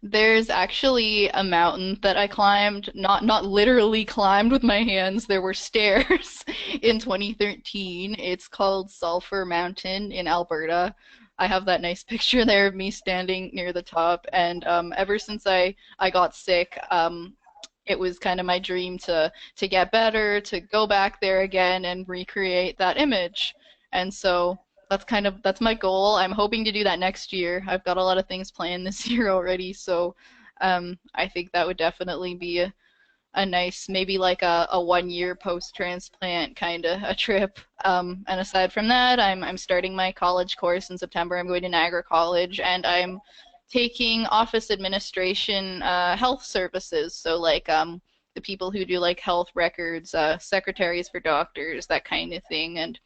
there's actually a mountain that I climbed, not literally climbed with my hands. There were stairs in 2013. It's called Sulphur Mountain in Alberta. I have that nice picture there of me standing near the top, and ever since I got sick, it was kind of my dream to get better, to go back there again and recreate that image. And so that's my goal. I'm hoping to do that next year. I've got a lot of things planned this year already, so I think that would definitely be a nice, maybe like a 1 year post transplant kind of a trip. And aside from that, I'm starting my college course in September. I'm going to Niagara College, and I'm taking office administration health services. So like the people who do like health records, secretaries for doctors, that kind of thing. And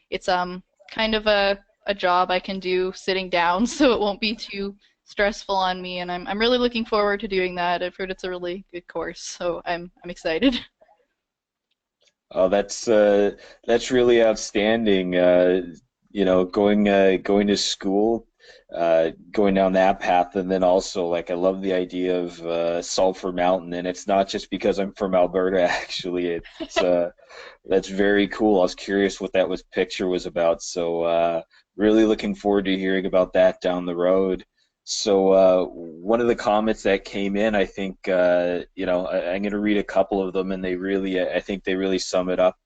it's kind of a job I can do sitting down, so it won't be too stressful on me. And I'm really looking forward to doing that. I've heard it's a really good course, so I'm excited. Oh, that's really outstanding. Going to school, going down that path, and then also like I love the idea of Sulphur Mountain, and it's not just because I'm from Alberta. Actually, it's that's very cool. I was curious what that was picture was about. So really looking forward to hearing about that down the road. So one of the comments that came in, I think, I'm going to read a couple of them, and I think they really sum it up.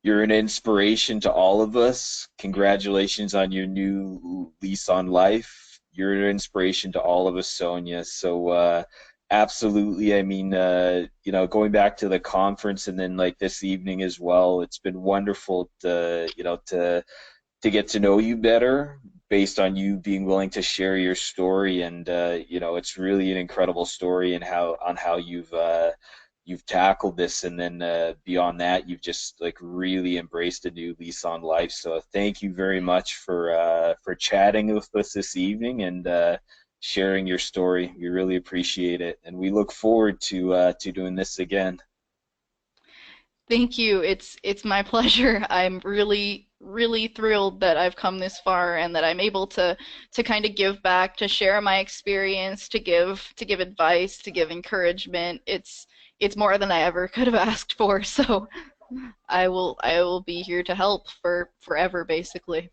You're an inspiration to all of us. Congratulations on your new lease on life. You're an inspiration to all of us, Sonia. So absolutely. I mean, going back to the conference and then like this evening as well, it's been wonderful to get to know you better based on you being willing to share your story. And it's really an incredible story and how you've tackled this. And then beyond that, you've just like really embraced a new lease on life. So thank you very much for chatting with us this evening and sharing your story. We really appreciate it, and we look forward to doing this again. Thank you. It's my pleasure. I'm really thrilled that I've come this far and that I'm able to kind of give back, to share my experience, to give advice, to give encouragement. It's more than I ever could have asked for. So I will be here to help for forever, basically.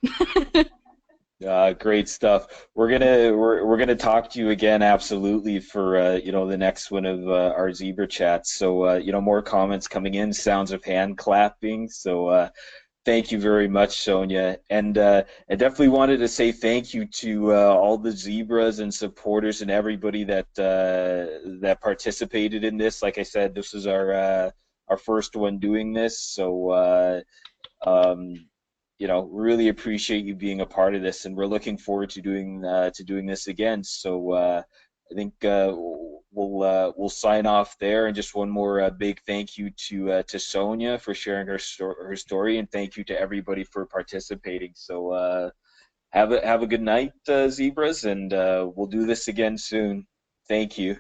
Great stuff. We're gonna talk to you again, absolutely, for the next one of our zebra chats. So more comments coming in, sounds of hand clapping. So Thank you very much, Sonia. And I definitely wanted to say thank you to all the zebras and supporters and everybody that participated in this. Like I said, this is our first one doing this, so um, really appreciate you being a part of this, and we're looking forward to doing this again. So I think we'll sign off there, and just one more big thank you to Sonia for sharing her story, and thank you to everybody for participating. So have a good night, zebras, and we'll do this again soon. Thank you.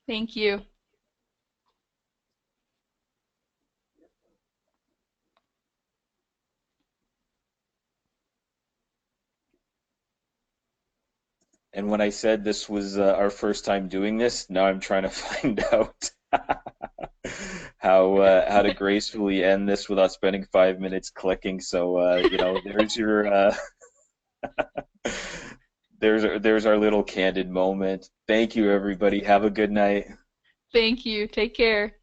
Thank you. And when I said this was our first time doing this, now I'm trying to find out how to gracefully end this without spending 5 minutes clicking. So there's your there's our little candid moment. Thank you, everybody. Have a good night. Thank you. Take care.